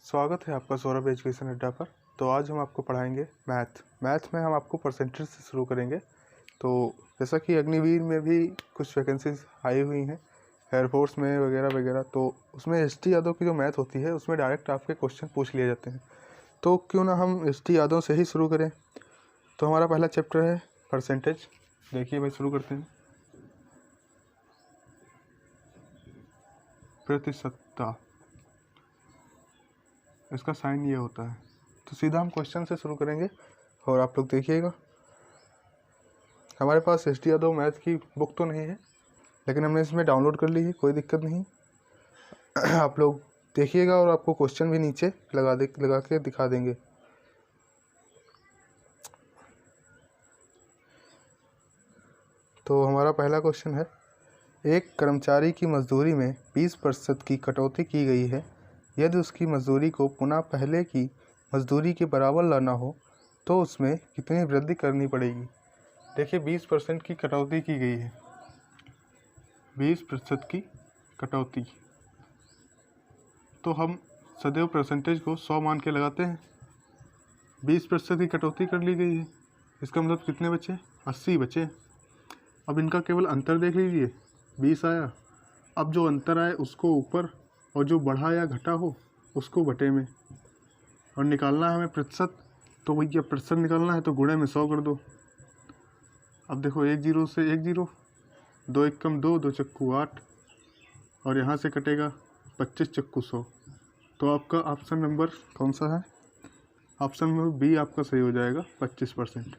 स्वागत है आपका सौरभ एजुकेशन अड्डा पर। तो आज हम आपको पढ़ाएंगे मैथ में हम आपको परसेंटेज से शुरू करेंगे। तो जैसा कि अग्निवीर में भी कुछ वैकेंसीज आई हुई हैं, एयरफोर्स में वगैरह वगैरह, तो उसमें एस.टी. यादव की जो मैथ होती है उसमें डायरेक्ट आपके क्वेश्चन पूछ लिए जाते हैं। तो क्यों ना हम एस.टी. यादव से ही शुरू करें। तो हमारा पहला चैप्टर है परसेंटेज। देखिए भाई, शुरू करते हैं। प्रतिशतता, इसका साइन ये होता है। तो सीधा हम क्वेश्चन से शुरू करेंगे और आप लोग देखिएगा। हमारे पास एस.टी. यादव मैथ की बुक तो नहीं है, लेकिन हमने इसमें डाउनलोड कर ली है, कोई दिक्कत नहीं। आप लोग देखिएगा और आपको क्वेश्चन भी नीचे लगा के दिखा देंगे। तो हमारा पहला क्वेश्चन है, एक कर्मचारी की मजदूरी में 20% की कटौती की गई है। यदि उसकी मजदूरी को पुनः पहले की मजदूरी के बराबर लाना हो तो उसमें कितनी वृद्धि करनी पड़ेगी। देखिए 20% की कटौती की गई है, 20% की कटौती। तो हम सदैव परसेंटेज को 100 मान के लगाते हैं। 20% की कटौती कर ली गई है, इसका मतलब कितने बचे? 80 बचे। अब इनका केवल अंतर देख लीजिए, 20 आया। अब जो अंतर आए उसको ऊपर और जो बढ़ा या घटा हो उसको बटे में, और निकालना है हमें प्रतिशत। तो भैया प्रतिशत निकालना है तो गुणे में 100 कर दो। अब देखो 1 0 से 1 0, 2 1 कम 2, 2 चक्कू 8, और यहाँ से कटेगा 25 चक्कू 100। तो आपका ऑप्शन नंबर कौन सा है? ऑप्शन नंबर बी आपका सही हो जाएगा, 25%।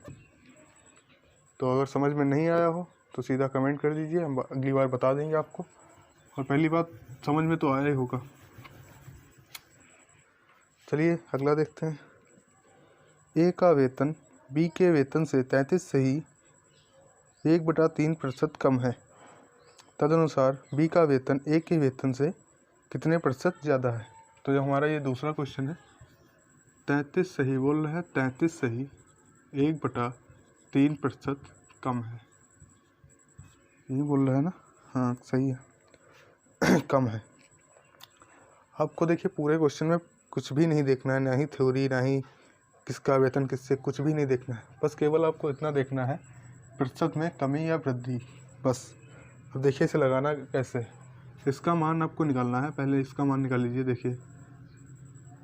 तो अगर समझ में नहीं आया हो तो सीधा कमेंट कर दीजिए, हम अगली बार बता देंगे आपको। और पहली बात समझ में तो आया ही होगा। चलिए अगला देखते हैं। ए का वेतन बी के वेतन से 33 से ही 1/3% कम है। तदनुसार बी का वेतन ए के वेतन से कितने प्रतिशत ज़्यादा है। तो जो हमारा ये दूसरा क्वेश्चन है, 33 सही बोल रहा है, 33 सही 1/3% कम है, यही बोल रहा है ना? हाँ सही है। कम है। आपको देखिए पूरे क्वेश्चन में कुछ भी नहीं देखना है, ना ही थ्योरी, ना ही किसका वेतन किससे, कुछ भी नहीं देखना है। बस केवल आपको इतना देखना है, प्रतिशत में कमी या वृद्धि, बस। अब देखिए इसे लगाना कैसे। इसका मान आपको निकालना है। पहले इसका मान निकाल लीजिए। देखिए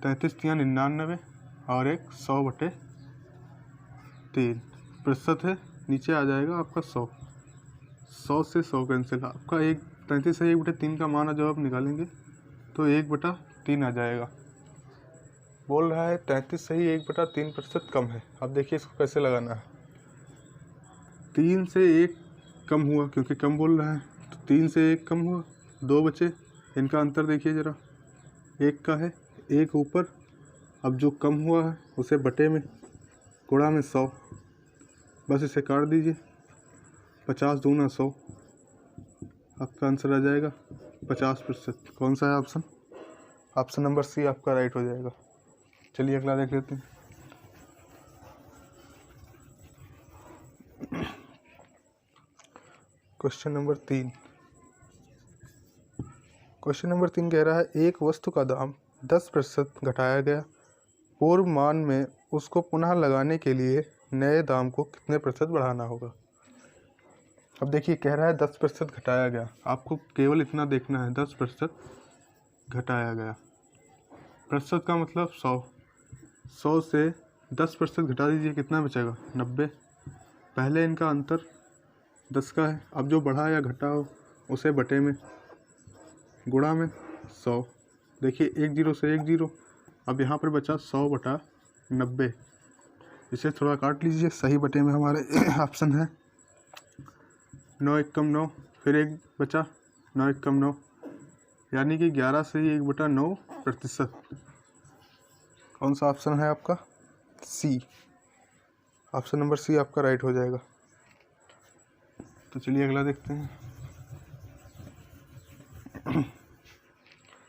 33 या 99 और एक 100/3 प्रतिशत है, नीचे आ जाएगा आपका 100। 100 से 100 कैंसिल। आपका 33 से 1/3 का मान जब आप निकालेंगे तो 1/3 आ जाएगा। बोल रहा है 33 से ही 1/3% कम है। अब देखिए इसको कैसे लगाना है। 3 से 1 कम हुआ, क्योंकि कम बोल रहा है तो 3 से 1 कम हुआ, 2 बचे। इनका अंतर देखिए ज़रा, 1 का है, 1 ऊपर। अब जो कम हुआ है उसे बटे में, गुणा में 100। बस इसे काट दीजिए, 50 दूना 100। आपका आंसर आ जाएगा 50%। कौन सा है ऑप्शन? ऑप्शन नंबर सी आपका राइट हो जाएगा। चलिए अगला देख लेते हैं। Question number 3। क्वेश्चन नंबर 3 कह रहा है, एक वस्तु का दाम 10% घटाया गया। पूर्व मान में उसको पुनः लगाने के लिए नए दाम को कितने प्रतिशत बढ़ाना होगा। अब देखिए कह रहा है 10% घटाया गया, आपको केवल इतना देखना है, 10% घटाया गया। प्रतिशत का मतलब 100। 100 से 10% घटा दीजिए, कितना बचेगा? 90। पहले इनका अंतर 10 का है। अब जो बढ़ा या घटा हो उसे बटे में, गुणा में 100। देखिए 1 0 से 1 0। अब यहाँ पर बचा 100/90। इसे थोड़ा काट लीजिए, सही बटे में हमारे ऑप्शन है 9 1 कम 9, फिर 1 बचा, 9 1 कम 9, यानी कि 11 से ही 1/9%। कौन सा ऑप्शन है आपका? सी। ऑप्शन नंबर सी आपका राइट हो जाएगा। तो चलिए अगला देखते हैं।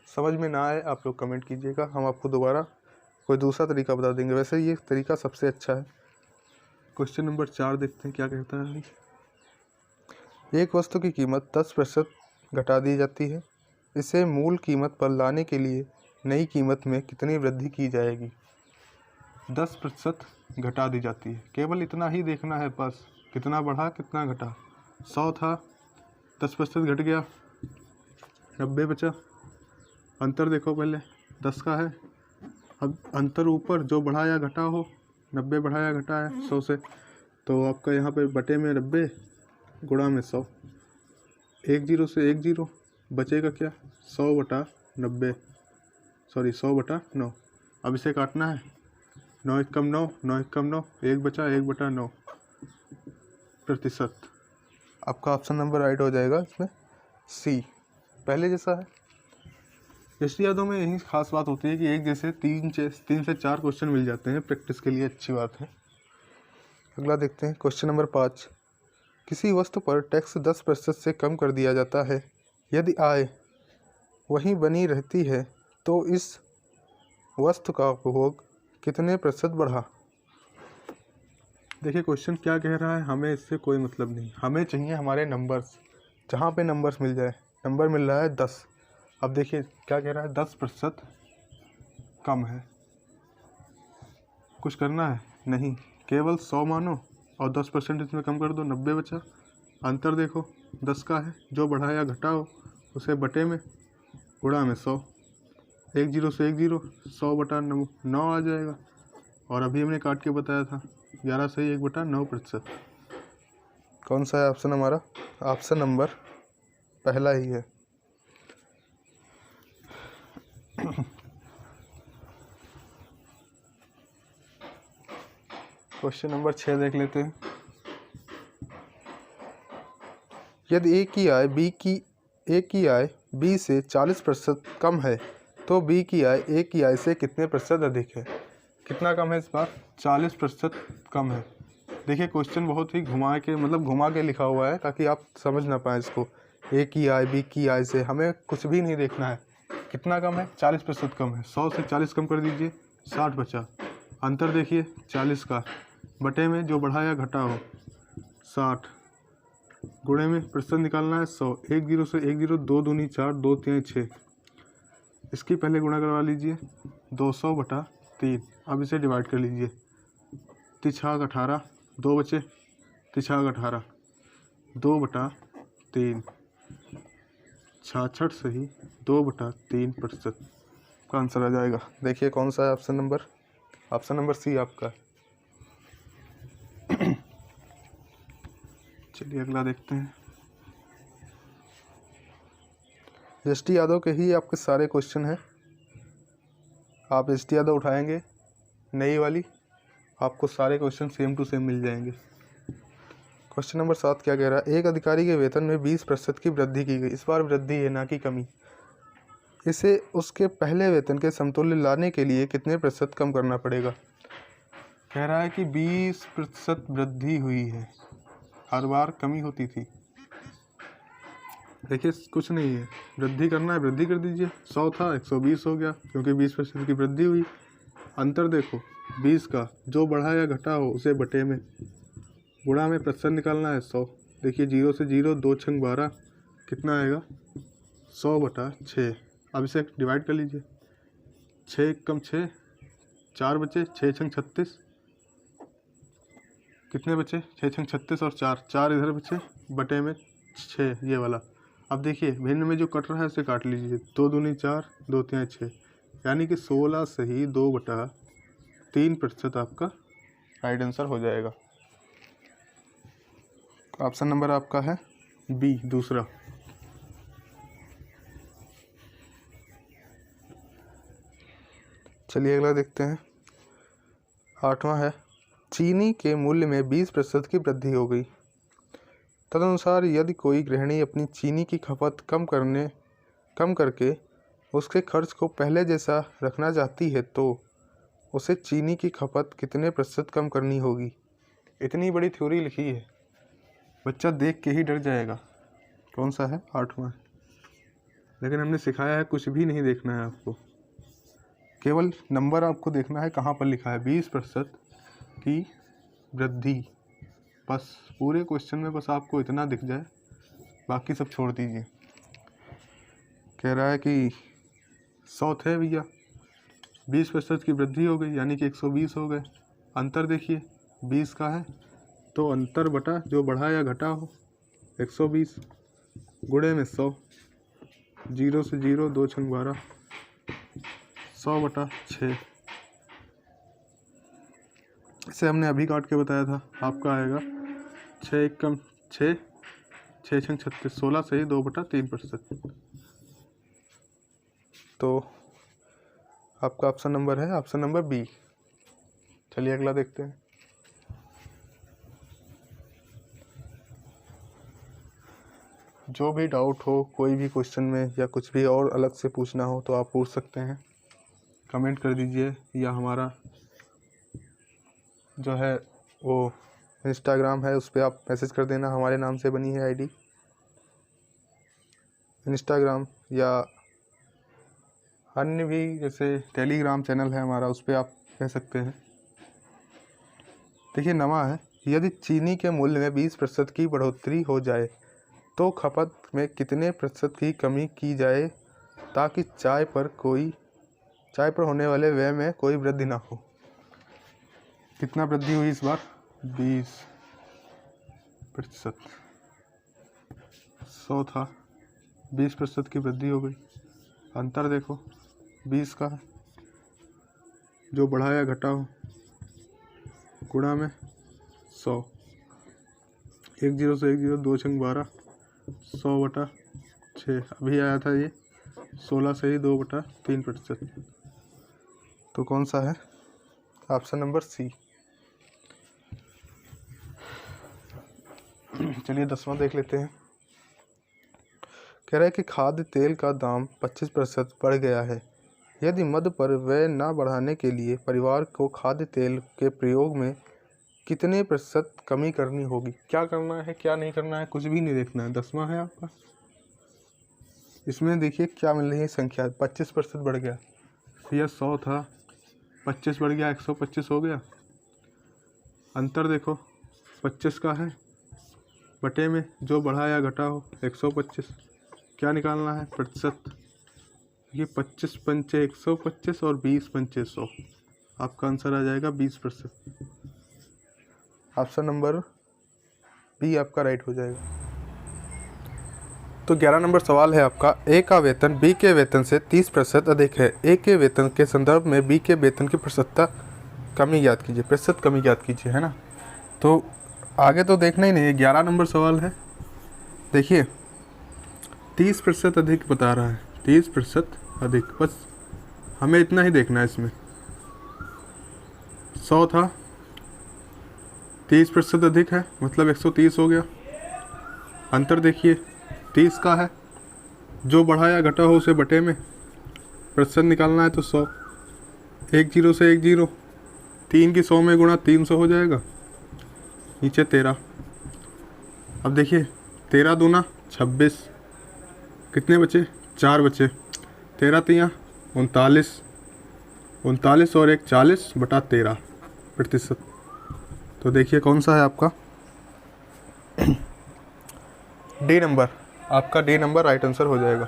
समझ में ना आए आप लोग कमेंट कीजिएगा, हम आपको दोबारा कोई दूसरा तरीका बता देंगे। वैसे ये तरीका सबसे अच्छा है। क्वेश्चन नंबर 4 देखते हैं क्या कहता है। एक वस्तु की कीमत 10% घटा दी जाती है। इसे मूल कीमत पर लाने के लिए नई कीमत में कितनी वृद्धि की जाएगी? 10% घटा दी जाती है। केवल इतना ही देखना है बस, कितना बढ़ा कितना घटा। 100 था, 10% घट गया, 90 बचा। अंतर देखो पहले, 10 का है। अब अंतर ऊपर जो बढ़ा या घटा हो, 90 बढ़ाया घटा है 100 से, तो आपका यहाँ पे बटे में 90 गुणा में 100, 1 जीरो से 1 जीरो, बचेगा क्या 100 बटा 90, सॉरी 100 बटा 9। अब इसे काटना है, 9 एक कम 9, 9 एक कम 9, 1 बचा 1 बटा 9 प्रतिशत। आपका ऑप्शन नंबर राइट हो जाएगा इसमें सी, पहले जैसा है। एसटी यादों में यही खास बात होती है कि एक जैसे 3 से 4 क्वेश्चन मिल जाते हैं, प्रैक्टिस के लिए अच्छी बात है। अगला देखते हैं क्वेश्चन नंबर 5। किसी वस्तु पर टैक्स 10% से कम कर दिया जाता है। यदि आय वहीं बनी रहती है तो इस वस्तु का उपभोग कितने प्रतिशत बढ़ा? देखिए क्वेश्चन क्या कह रहा है, हमें इससे कोई मतलब नहीं, हमें चाहिए हमारे नंबर्स, जहाँ पे नंबर्स मिल जाए। नंबर मिल रहा है 10। अब देखिए क्या कह रहा है, 10% कम है। कुछ करना है नहीं, केवल 100 मानो और 10% इसमें कम कर दो, 90 बचा। अंतर देखो 10 का है, जो बढ़ा या घटा हो उसे बटे में गुणा में 100, 1 जीरो से 1 जीरो, 100 बटा 9 आ जाएगा। और अभी हमने काट के बताया था 11 से 1 बटा 9%। कौन सा है ऑप्शन हमारा? ऑप्शन नंबर पहला ही है। क्वेश्चन नंबर 6 देख लेते हैं। यदि ए की आय बी से 40% कम है तो बी की आय ए की आय से कितने प्रतिशत अधिक है? कितना कम है इस बार? 40% कम है। देखिए क्वेश्चन बहुत ही घुमा के लिखा हुआ है ताकि आप समझ ना पाए इसको। ए की आय बी की आय से हमें कुछ भी नहीं देखना है। कितना कम है? 40% कम है। 100 से 40 कम कर दीजिए, 60 बचा। अंतर देखिए 40 का, बटे में जो बढ़ा या घटा हो 60, गुणे में प्रतिशत निकालना है 100, 1 जीरो से 1 जीरो, 2 दूनी 4, 2 तीन 6। इसकी पहले गुणा करवा लीजिए, 200 बटा 3। अब इसे डिवाइड कर लीजिए, 3 18, 2 बचे, 3 18, 2 बटा 3, 66 से ही 2 बटा 3% का आंसर आ जाएगा। देखिए कौन सा है option number? Option number C आपका। चलिए अगला देखते हैं। एसटी यादव के ही आपके सारे क्वेश्चन हैं। आप एसटी यादव उठाएंगे नई वाली, आपको सारे क्वेश्चन सेम टू सेम मिल जाएंगे। क्वेश्चन नंबर 7 क्या कह रहा है? एक अधिकारी के वेतन में 20% की वृद्धि की गई। इस बार वृद्धि है ना कि कमी। इसे उसके पहले वेतन के समतुल्य लाने के लिए कितने प्रतिशत कम करना पड़ेगा? कह रहा है कि 20% वृद्धि हुई है, हर बार कमी होती थी। देखिए कुछ नहीं है, वृद्धि करना है वृद्धि कर दीजिए। 100 था 120 हो गया क्योंकि 20% की वृद्धि हुई। अंतर देखो 20 का, जो बढ़ा या घटा हो उसे बटे में गुणा में प्रतिशत निकालना है 100। देखिए 0 से 0, 2 छंग 12, कितना आएगा 100 बटा 6। अब इसे डिवाइड कर लीजिए, 6 कम 6, 4 बचे, 6 छंग 36, कितने बचे 6 छंग 36 और 4 इधर बचे, बटे में 6 ये वाला। अब देखिए भिन्न में जो कट रहा है उसे काट लीजिए, 2 दूनी 4, 2 तीन 6, यानी कि 16 से ही 2 बटा 3% आपका राइट आंसर हो जाएगा। ऑप्शन नंबर आपका है बी, दूसरा। चलिए अगला देखते हैं। 8वां है, चीनी के मूल्य में 20% की वृद्धि हो गई। तदनुसार यदि कोई गृहिणी अपनी चीनी की खपत कम करके उसके खर्च को पहले जैसा रखना चाहती है तो उसे चीनी की खपत कितने प्रतिशत कम करनी होगी? इतनी बड़ी थ्योरी लिखी है, बच्चा देख के ही डर जाएगा। कौन सा है? 8वां। लेकिन हमने सिखाया है कुछ भी नहीं देखना है आपको, केवल नंबर आपको देखना है कहाँ पर लिखा है 20% की वृद्धि। बस पूरे क्वेश्चन में बस आपको इतना दिख जाए, बाकी सब छोड़ दीजिए। कह रहा है कि 100 थे भैया, 20% की वृद्धि हो गई यानी कि 120 हो गए। अंतर देखिए 20 का है, तो अंतर बटा जो बढ़ा या घटा हो 120 गुणे में 100, 0 से 0, 2 छंग 12, 100 बटा 6। इसे हमने अभी काट के बताया था, आपका आएगा 6 एक कम 6, 6 छंग 36, 16 सही 2 बटा 3%। तो आपका ऑप्शन नंबर है ऑप्शन नंबर बी। चलिए अगला देखते हैं। जो भी डाउट हो कोई भी क्वेश्चन में या कुछ भी और अलग से पूछना हो तो आप पूछ सकते हैं, कमेंट कर दीजिए, या हमारा जो है वो इंस्टाग्राम है उस पर आप मैसेज कर देना, हमारे नाम से बनी है आईडी इंस्टाग्राम, या अन्य भी जैसे टेलीग्राम चैनल है हमारा, उस पर आप कह सकते हैं। देखिए नमा है, यदि चीनी के मूल्य में 20% की बढ़ोतरी हो जाए तो खपत में कितने प्रतिशत की कमी की जाए ताकि चाय पर होने वाले व्यय में कोई वृद्धि ना हो। कितना वृद्धि हुई इस बार? 20%। 100 था, 20% की वृद्धि हो गई। अंतर देखो 20 का है, जो बढ़ा या घटा हो गुणा में 100, 1 0 से 1 0, 2 छंग 12, 100 बटा 6। अभी आया था ये 16 से ही 2 बटा 3%। तो कौन सा है? Option number C. चलिए 10वां देख लेते हैं। कह रहा है कि खाद्य तेल का दाम 25% बढ़ गया है। यदि मद पर व्यय न बढ़ाने के लिए परिवार को खाद्य तेल के प्रयोग में कितने प्रतिशत कमी करनी होगी? क्या करना है क्या नहीं करना है कुछ भी नहीं देखना है। 10वां है आपका। इसमें देखिए क्या मिल रही है संख्या, 25% बढ़ गया। यह 100 था, 25 बढ़ गया, 125 हो गया। अंतर देखो 25 का है, बटे में जो बढ़ा या घटा हो 125। क्या निकालना है? प्रतिशत। ये 25 पंचे 125 और 20 पंचे 100। आपका आंसर आ जाएगा 20%। ऑप्शन नंबर बी आपका राइट हो जाएगा। तो 11 नंबर सवाल है आपका, ए का वेतन बी के वेतन से 30% अधिक है। ए के वेतन के संदर्भ में बी के वेतन की प्रतिशत कमी ज्ञात कीजिए। प्रतिशत कमी ज्ञात कीजिए, है ना। तो आगे तो देखना ही नहीं है, 11 नंबर सवाल है। देखिए 30% अधिक बता रहा है, 30% अधिक, बस हमें इतना ही देखना है इसमें। 100 था, 30% अधिक है मतलब 130 हो गया। अंतर देखिए 30 का है, जो बढ़ा या घटा हो उसे बटे में प्रतिशत निकालना है तो 100, 1 0 से 1 0, 3 की 100 में गुणा 300 हो जाएगा, नीचे 13। अब देखिए 13 दूना 26, कितने बचे? 4 बचे। 13 तियाँ 39, 39 और 1 40 बटा 13%। तो देखिए कौन सा है आपका? D number. आपका डी नंबर राइट आंसर हो जाएगा।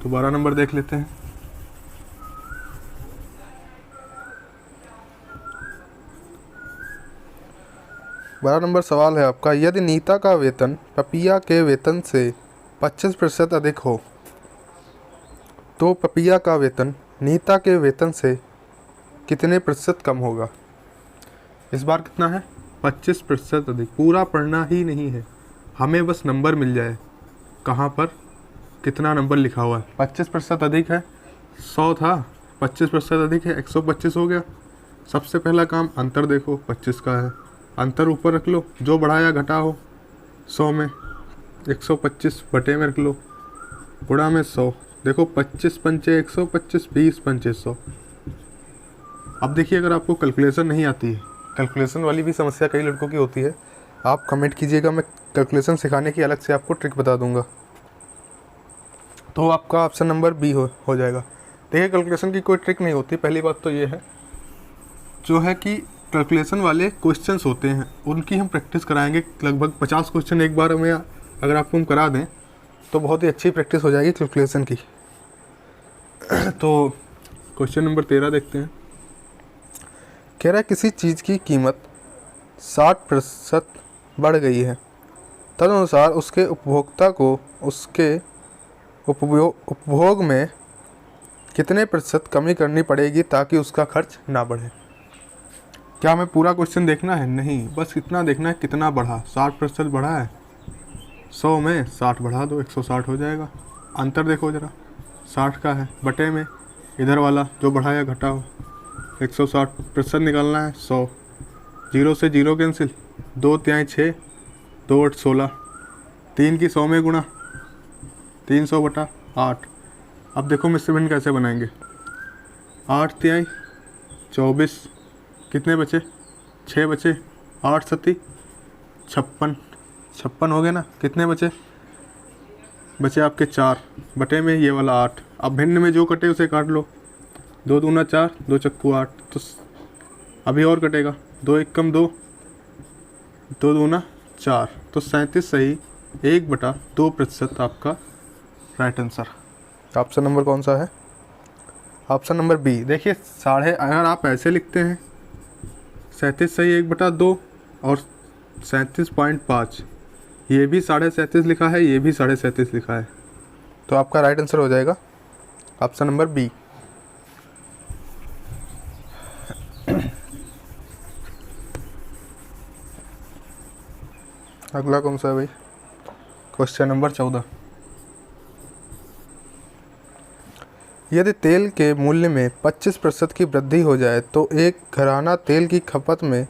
तो 12 नंबर देख लेते हैं। बारह नंबर सवाल है आपका, यदि नीता का वेतन पपिया के वेतन से 25% अधिक हो तो पपिया का वेतन नीता के वेतन से कितने प्रतिशत कम होगा? इस बार कितना है? 25% अधिक। पूरा पढ़ना ही नहीं है, हमें बस नंबर मिल जाए कहाँ पर कितना नंबर लिखा हुआ है। 25% अधिक है, 100 था, 25% अधिक है 125 हो गया। सबसे पहला काम अंतर देखो 25 का है, अंतर ऊपर रख लो, जो बढ़ा या घटा हो 100 में 125 बटे में रख लो, गुणा में 100। देखो 25 पंचे 125, 20 पंचे 100। अब देखिए अगर आपको कैलकुलेशन नहीं आती है, कैलकुलेशन वाली भी समस्या कई लड़कों की होती है, आप कमेंट कीजिएगा, मैं कैलकुलेशन सिखाने की अलग से आपको ट्रिक बता दूंगा। तो आपका ऑप्शन नंबर बी हो जाएगा। देखिए कैलकुलेशन की कोई ट्रिक नहीं होती। पहली बात तो ये है जो है कि कैलकुलेशन वाले क्वेश्चंस होते हैं उनकी हम प्रैक्टिस कराएंगे। लगभग 50 क्वेश्चन एक बार में अगर आपको हम करा दें तो बहुत ही अच्छी प्रैक्टिस हो जाएगी कैलकुलेशन की। तो क्वेश्चन नंबर 13 देखते हैं। कह रहा है किसी चीज़ की कीमत 60% बढ़ गई है, तदनुसार उसके उपभोक्ता को उसके उपभोग में कितने प्रतिशत कमी करनी पड़ेगी ताकि उसका खर्च ना बढ़े। क्या हमें पूरा क्वेश्चन देखना है? नहीं, बस इतना देखना है कितना बढ़ा। 60% बढ़ा है, 100 में 60 बढ़ा दो, 160 हो जाएगा। अंतर देखो ज़रा, 60 का है, बटे में इधर वाला जो बढ़ा या घटा हो, 160% निकालना है। 100, 0 से 0 कैंसिल, 2 तिहाई 6, 2 8 16, 3 की 100 में गुणा, 300/8। अब देखो मिश्र भिन्न कैसे बनाएंगे। 8 तिहाई 24, कितने बचे? 6 बचे, 8 सती 56, 56 हो गए ना। कितने बचे? बचे आपके 4, बटे में ये वाला 8। अब भिन्न में जो कटे उसे काट लो, 2 दूना 4, 2 चक्कू 8। तो अभी और कटेगा, 2 1 कम 2, 2 दूना 4। तो 37 सही 1/2% आपका राइट आंसर। ऑप्शन नंबर कौन सा है? Option number B. देखिए साढ़े, अगर आप ऐसे लिखते हैं 37 सही 1/2 और 37.5, ये भी 37.5 लिखा है, ये भी 37.5 लिखा है, तो आपका राइट आंसर हो जाएगा ऑप्शन नंबर बी। अगला कौन सा है भाई? Question number 14। यदि तेल के मूल्य में 25% की वृद्धि हो जाए तो एक घराना तेल की खपत में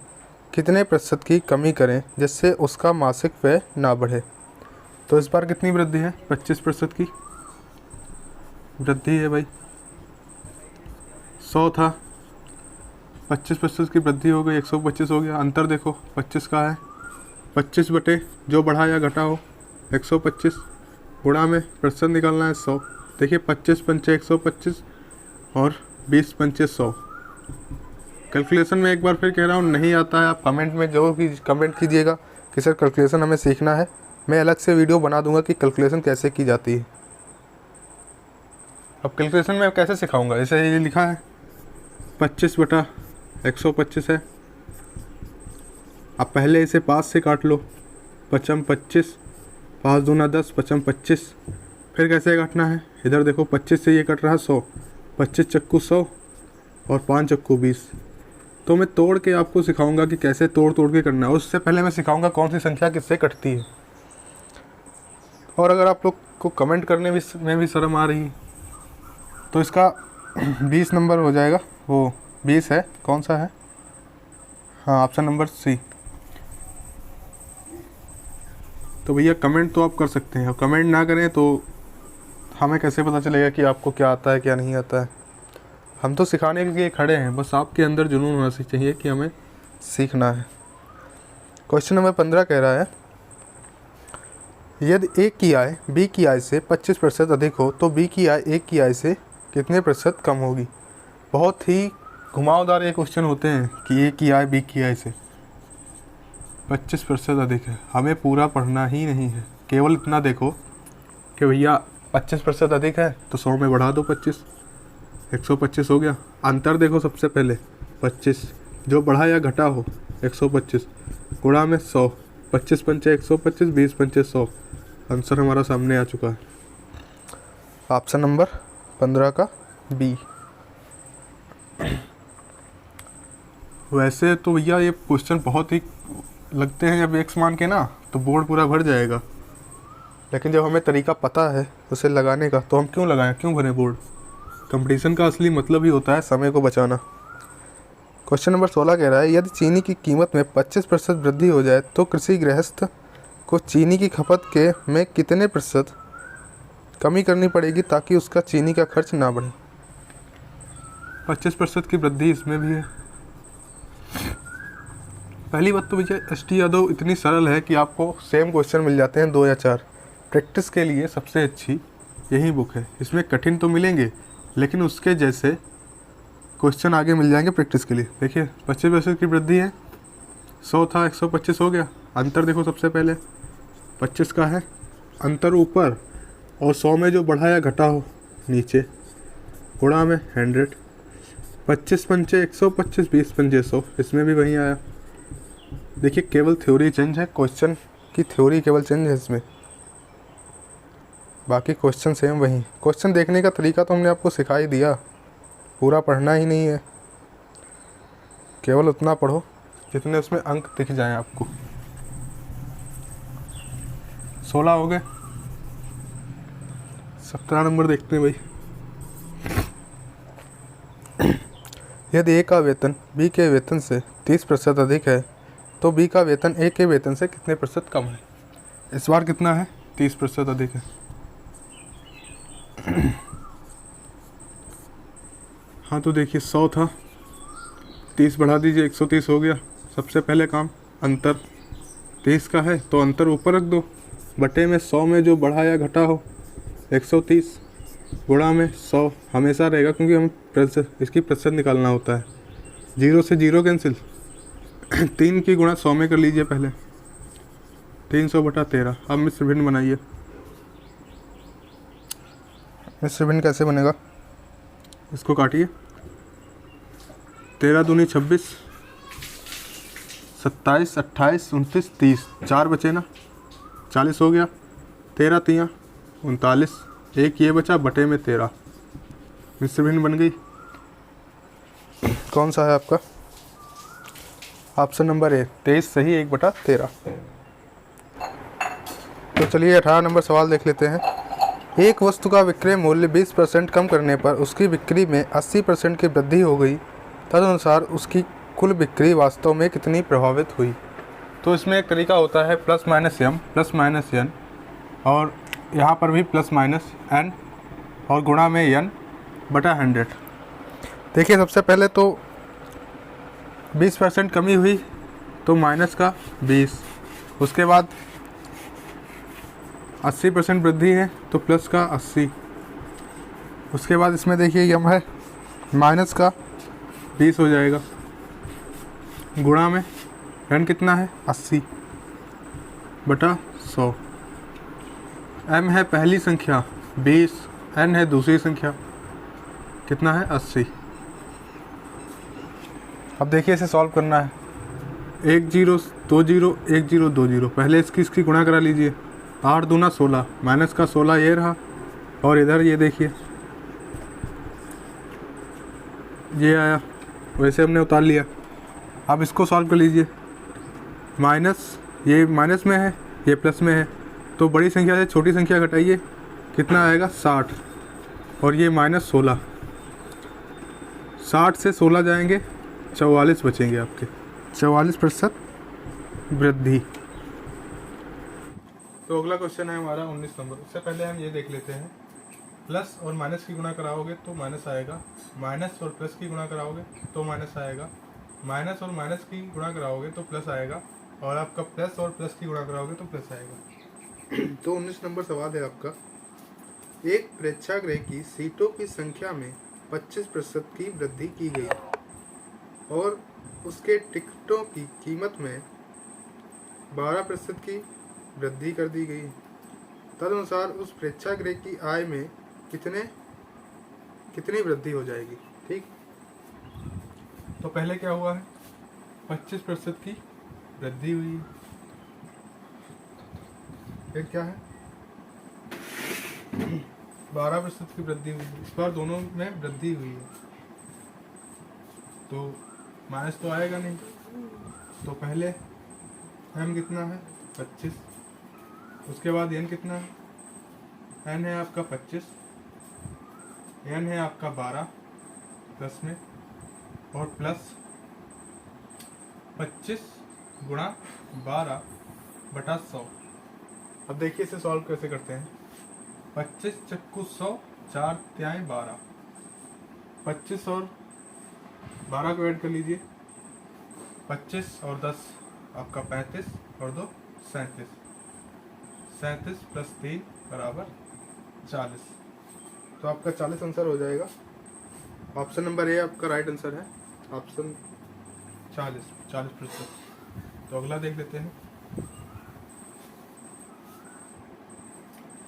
कितने प्रतिशत की कमी करें जिससे उसका मासिक व्यय ना बढ़े। तो इस बार कितनी वृद्धि है? 25% की वृद्धि है भाई। 100 था, 25% की वृद्धि हो गई, 125 हो गया। अंतर देखो 25 का है, 25 बटे जो बढ़ा या घटा हो 125, गुणा में प्रतिशत निकालना है 100। देखिए 25 पंचे 125 और 20 पंचे 100। कैलकुलेशन में एक बार फिर कह रहा हूँ, नहीं आता है आप कमेंट में जो भी कमेंट कीजिएगा कि सर कैलकुलेशन हमें सीखना है। मैं अलग से वीडियो बना दूंगा कि कैलकुलेशन कैसे की जाती है। अब कैलकुलेशन में कैसे सिखाऊंगा? जैसे ये लिखा है 25/125 है। अब पहले इसे 5 से काट लो, 55 25, 5 दूना 10, 55 25। फिर कैसे काटना है? इधर देखो 25 से ये कट रहा 100, 25 चक्कू 100 और 5 चक्कू 20। तो मैं तोड़ के आपको सिखाऊंगा कि कैसे तोड़ के करना है। उससे पहले मैं सिखाऊंगा कौन सी संख्या किससे कटती है। और अगर आप लोग को कमेंट करने में भी शर्म आ रही है तो इसका 20 नंबर हो जाएगा। वो 20 है, कौन सा है? हाँ, ऑप्शन नंबर सी। तो भैया कमेंट तो आप कर सकते हैं, और कमेंट ना करें तो हमें कैसे पता चलेगा कि आपको क्या आता है क्या नहीं आता है। हम तो सिखाने के लिए खड़े हैं, बस आपके अंदर जुनून होना चाहिए कि हमें सीखना है। क्वेश्चन नंबर 15 कह रहा है, यदि ए की आय बी की आय से 25% अधिक हो तो बी की आय ए की आय से कितने प्रतिशत कम होगी। बहुत ही घुमावदार ये क्वेश्चन होते हैं कि ए की आय बी की आय से 25% अधिक है। हमें पूरा पढ़ना ही नहीं है, केवल इतना देखो कि भैया 25% अधिक है तो 100 में बढ़ा दो 25, 125 हो गया। अंतर देखो सबसे पहले 25, जो बढ़ा या घटा हो 125, गुणा में 100, 25 पंचे 125, 20 पंचे 100। आंसर हमारा सामने आ चुका है, ऑप्शन नंबर 15 का बी। वैसे तो भैया ये क्वेश्चन बहुत ही लगते हैं, जब एक्स मान के ना तो बोर्ड पूरा भर जाएगा, लेकिन जब हमें तरीका पता है उसे लगाने का तो हम क्यों लगाएं, क्यों भरें बोर्ड। कंपटीशन का असली मतलब ही होता है समय को बचाना। क्वेश्चन नंबर 16 कह रहा है, यदि चीनी की कीमत में 25% वृद्धि हो जाए तो कृषि गृहस्थ को चीनी की खपत के में कितने प्रतिशत कमी करनी पड़ेगी ताकि उसका चीनी का खर्च ना बढ़े। 25% की वृद्धि इसमें भी है। पहली बात तो भैया एस.टी. यादव इतनी सरल है कि आपको सेम क्वेश्चन मिल जाते हैं 2 या 4। प्रैक्टिस के लिए सबसे अच्छी यही बुक है। इसमें कठिन तो मिलेंगे लेकिन उसके जैसे क्वेश्चन आगे मिल जाएंगे प्रैक्टिस के लिए। देखिए 25% की वृद्धि है, 100 था 125 हो गया। अंतर देखो सबसे पहले 25 का है, अंतर ऊपर, और 100 में जो बढ़ा या घटा हो नीचे। गुणा में 100, 25 पंचे 100, 25 20 पंचे 100, इसमें भी वही आया। देखिए केवल थ्योरी चेंज है, क्वेश्चन की थ्योरी केवल चेंज है इसमें, बाकी क्वेश्चन सेम वही। क्वेश्चन देखने का तरीका तो हमने आपको सिखा ही दिया, पूरा पढ़ना ही नहीं है, केवल उतना पढ़ो जितने उसमें अंक दिख जाएं आपको। 16 हो गए। 17 नंबर देखते हैं भाई। यदि ए का वेतन बी के वेतन से 30% अधिक है तो बी का वेतन ए के वेतन से कितने प्रतिशत कम है। इस बार कितना है, 30% अधिक है। हाँ तो देखिए 100 था, 30 बढ़ा दीजिए 130 हो गया। सबसे पहले काम अंतर 30 का है तो अंतर ऊपर रख दो, बटे में 100 में जो बढ़ा या घटा हो 130, गुणा में 100 हमेशा रहेगा क्योंकि हम प्रतिशत इसकी प्रतिशत निकालना होता है। 0 से 0 कैंसिल 3 की गुणा 100 में कर लीजिए पहले, 300 बटा 13। अब मिश्र भिन्न बनाइए। मिश्र भिन्न कैसे बनेगा, इसको काटिए, 13 दूनी 26, 27 28 29 30, 4 बचे ना, 40 हो गया। 13 तियाँ 39, एक ये बचा बटे में 13, मिश्र भिन्न बन गई। कौन सा है आपका, ऑप्शन नंबर ए, 23 सही, 1/13। तो चलिए 18 नंबर सवाल देख लेते हैं। एक वस्तु का विक्रय मूल्य 20% कम करने पर उसकी बिक्री में 80% की वृद्धि हो गई, तदनुसार उसकी कुल बिक्री वास्तव में कितनी प्रभावित हुई। तो इसमें एक तरीका होता है plus minus M plus minus N, और यहाँ पर भी प्लस माइनस एन और गुणा में एन बटा 100। देखिए सबसे पहले तो 20% कमी हुई तो माइनस का 20, उसके बाद 80% वृद्धि है तो प्लस का 80, उसके बाद इसमें देखिए यम है माइनस का 20 हो जाएगा, गुणा में एन कितना है 80 बटा 100। एम है पहली संख्या 20, एन है दूसरी संख्या कितना है 80। अब देखिए इसे सॉल्व करना है, 1 0 2 0 1 0 2 0, पहले इसकी गुणा करा लीजिए। 8 दूना 16, माइनस का 16 ये रहा, और इधर ये देखिए ये आया, वैसे हमने उतार लिया। अब इसको सॉल्व कर लीजिए, माइनस ये माइनस में है ये प्लस में है, तो बड़ी संख्या से छोटी संख्या घटाइए, कितना आएगा 60, और ये माइनस 16, 60 से 16 जाएंगे 44 बचेंगे आपके, 44% वृद्धि। तो अगला क्वेश्चन है हमारा 19 नंबर। उससे पहले हम ये देख लेते हैं, प्लस और माइनस की गुणा कराओगे तो माइनस आएगा, माइनस और प्लस की गुणा कराओगे तो माइनस आएगा, माइनस और माइनस की गुणा कराओगे तो प्लस आएगा, और आपका प्लस और प्लस की गुणा कराओगे तो प्लस आएगा। तो 19 नंबर सवाल है आपका, एक प्रेक्षागृह की सीटों की संख्या में 25% की वृद्धि की गई और उसके टिकटों की कीमत में 12% की वृद्धि कर दी गई, तदनुसार उस प्रेक्षागृह की आय में कितनी वृद्धि हो जाएगी। ठीक, तो पहले क्या हुआ है, 25% की वृद्धि हुई है, फिर क्या है 12% की वृद्धि हुई है, इस बार दोनों में वृद्धि हुई है, तो माइनस तो आएगा नहीं। तो पहले एम कितना है 25, उसके बाद एन कितना है, एन है आपका 25, एन है आपका 12 प्लस में, और प्लस 25 गुणा 12 बटा 100। अब देखिए इसे सॉल्व कैसे करते हैं, 25 चक्कू 100, 4 तिहाई 12, 25 और 12 को ऐड कर लीजिए, 25 और 10 आपका 35 और 2 37, 37 प्लस 3 बराबर 40, तो आपका 40 आंसर हो जाएगा। ऑप्शन नंबर ए आपका राइट आंसर है, ऑप्शन 40%। तो अगला देख लेते हैं,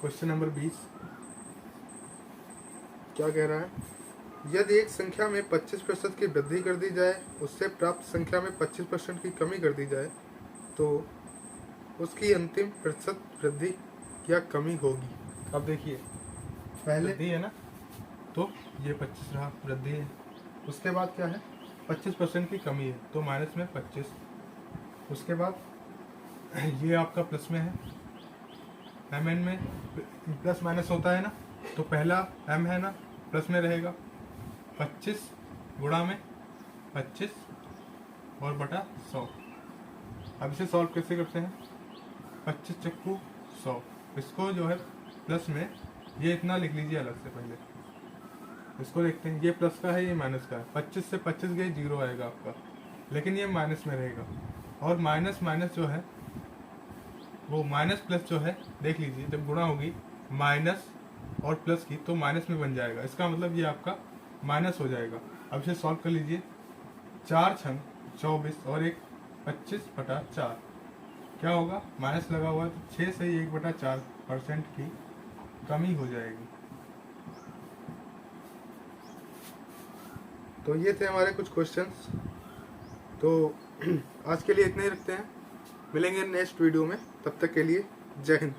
क्वेश्चन नंबर 20 क्या कह रहा है, यदि एक संख्या में 25% की वृद्धि कर दी जाए, उससे प्राप्त संख्या में 25% की कमी कर दी जाए, तो उसकी अंतिम प्रतिशत वृद्धि या कमी होगी। अब देखिए, पहले वृद्धि है ना, तो ये 25 रहा, वृद्धि है। उसके बाद क्या है, 25% की कमी है, तो माइनस में 25। उसके बाद ये आपका प्लस में है, एम एन में प्लस माइनस होता है ना, तो पहला एम है ना, प्लस में रहेगा, 25 गुणा में 25 और बटा 100। अब इसे सॉल्व कैसे करते हैं, 25 चक्कू 100, इसको जो है प्लस में ये इतना लिख लीजिए अलग से, पहले इसको देखते हैं, ये प्लस का है, ये माइनस का है, 25 से 25 गए 0 आएगा आपका, लेकिन ये माइनस में रहेगा। और माइनस माइनस जो है वो माइनस प्लस जो है, देख लीजिए जब गुणा होगी माइनस और प्लस की तो माइनस में बन जाएगा, इसका मतलब ये आपका माइनस हो जाएगा। अब इसे सॉल्व कर लीजिए, 4 छंग 24 और 1 25/4, क्या होगा, माइनस लगा हुआ है तो 6 से 1/4% की कमी हो जाएगी। तो ये थे हमारे कुछ क्वेश्चंस। तो आज के लिए इतने ही रखते हैं, मिलेंगे नेक्स्ट वीडियो में, तब तक के लिए जय हिंद।